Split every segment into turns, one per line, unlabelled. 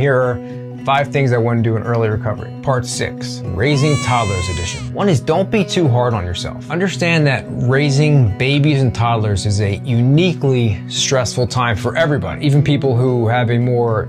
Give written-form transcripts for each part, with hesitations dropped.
Here are 5 things I wouldn't do in early recovery. Part 6, Raising Toddlers Edition. One is don't be too hard on yourself. Understand that raising babies and toddlers is a uniquely stressful time for everybody, even people who have a more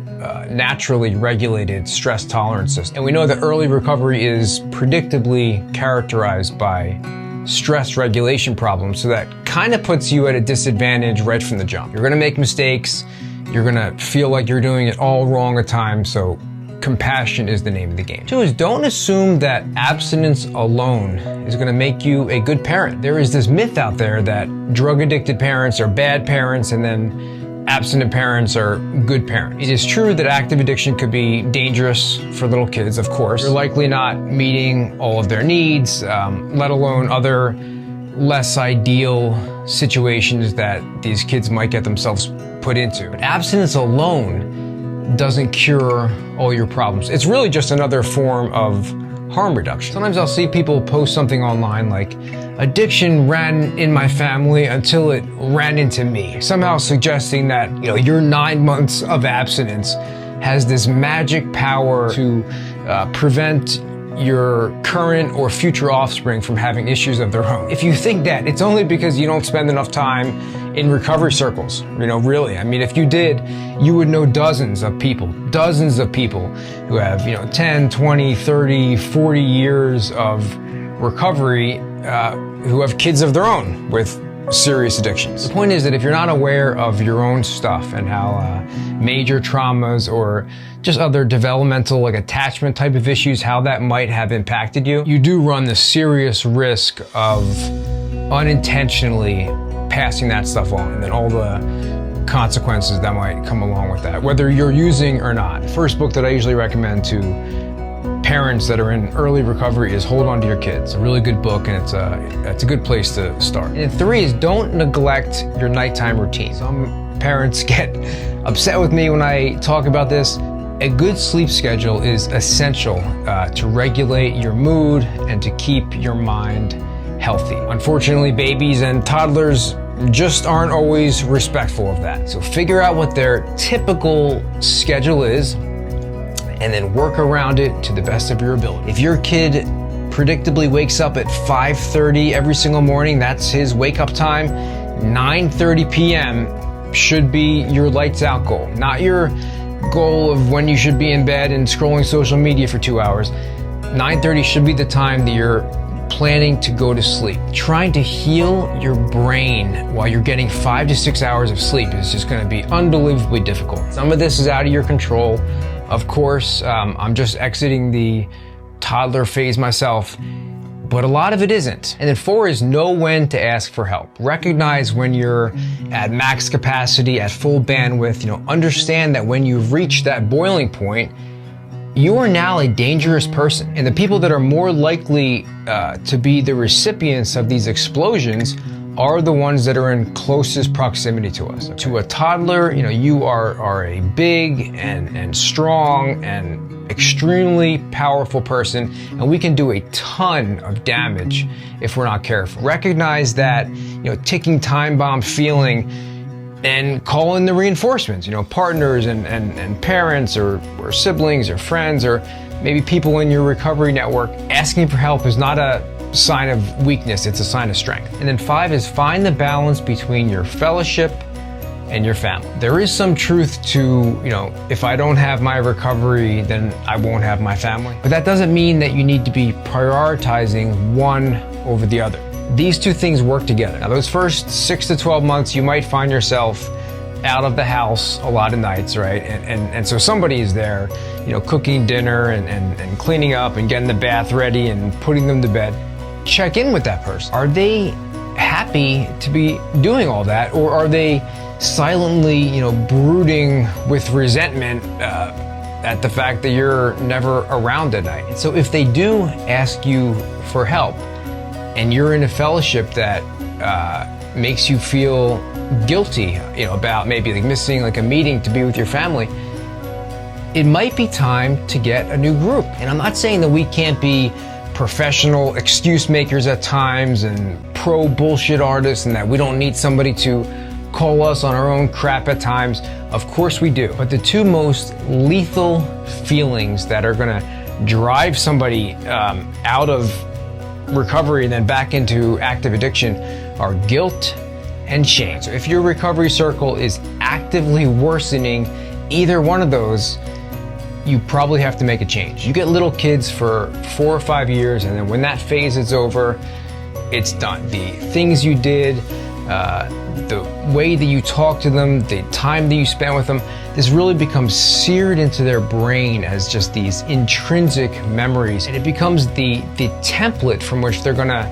naturally regulated stress tolerance system. And we know that early recovery is predictably characterized by stress regulation problems, so that kind of puts you at a disadvantage right from the jump. You're gonna make mistakes, you're gonna feel like you're doing it all wrong at times, so compassion is the name of the game. 2 is don't assume that abstinence alone is gonna make you a good parent. There is this myth out there that drug-addicted parents are bad parents and then abstinent parents are good parents. It is true that active addiction could be dangerous for little kids, of course. You're likely not meeting all of their needs, let alone other less ideal situations that these kids might get themselves put into. But abstinence alone doesn't cure all your problems. It's really just another form of harm reduction. Sometimes I'll see people post something online like, addiction ran in my family until it ran into me, somehow suggesting that, your 9 months of abstinence has this magic power to prevent your current or future offspring from having issues of their own. If you think that, it's only because you don't spend enough time in recovery circles, really. I mean, if you did, you would know dozens of people who have, 10, 20, 30, 40 years of recovery, who have kids of their own with serious addictions. The point is that if you're not aware of your own stuff and how major traumas or just other developmental attachment type of issues, how that might have impacted you, you do run the serious risk of unintentionally passing that stuff on, and then all the consequences that might come along with that, whether you're using or not. The first book that I usually recommend to parents that are in early recovery is Hold On to Your Kids. It's a really good book, and it's a good place to start. And 3 is don't neglect your nighttime routine. Some parents get upset with me when I talk about this. A good sleep schedule is essential to regulate your mood and to keep your mind healthy. Unfortunately, babies and toddlers just aren't always respectful of that. So figure out what their typical schedule is and then work around it to the best of your ability. If your kid predictably wakes up at 5:30 every single morning, that's his wake up time, 9:30 p.m. should be your lights out goal, not your goal of when you should be in bed and scrolling social media for 2 hours. 9:30 should be the time that you're planning to go to sleep. Trying to heal your brain while you're getting 5 to 6 hours of sleep is just gonna be unbelievably difficult. Some of this is out of your control. Of course, I'm just exiting the toddler phase myself, but a lot of it isn't. And then 4 is know when to ask for help. Recognize when you're at max capacity, at full bandwidth. Understand that when you've reached that boiling point, you are now a dangerous person. And the people that are more likely to be the recipients of these explosions are the ones that are in closest proximity to us. To a toddler, you are a big and strong and extremely powerful person, and we can do a ton of damage if we're not careful. Recognize that, ticking time bomb feeling and call in the reinforcements, partners and parents or siblings or friends or maybe people in your recovery network. Asking for help is not a sign of weakness, it's a sign of strength. And then 5 is find the balance between your fellowship and your family. There is some truth to, if I don't have my recovery, then I won't have my family. But that doesn't mean that you need to be prioritizing one over the other. These 2 things work together. Now, those first 6 to 12 months, you might find yourself out of the house a lot of nights, right? And so somebody is there, cooking dinner and cleaning up and getting the bath ready and putting them to bed. Check in with that person. Are they happy to be doing all that, or are they silently, brooding with resentment at the fact that you're never around at night? And so if they do ask you for help and you're in a fellowship that makes you feel guilty, about maybe missing a meeting to be with your family, it might be time to get a new group. And I'm not saying that we can't be professional excuse makers at times and pro bullshit artists and that we don't need somebody to call us on our own crap at times. Of course we do. But the two most lethal feelings that are gonna drive somebody out of recovery and then back into active addiction are guilt and shame. So if your recovery circle is actively worsening either one of those, you probably have to make a change. You get little kids for 4 or 5 years, and then when that phase is over, it's done. The things you did, the way that you talk to them, the time that you spend with them, this really becomes seared into their brain as just these intrinsic memories. And it becomes the template from which they're gonna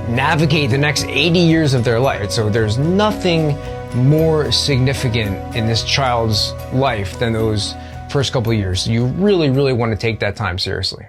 navigate the next 80 years of their life. So there's nothing more significant in this child's life than those first couple of years. You really, really want to take that time seriously.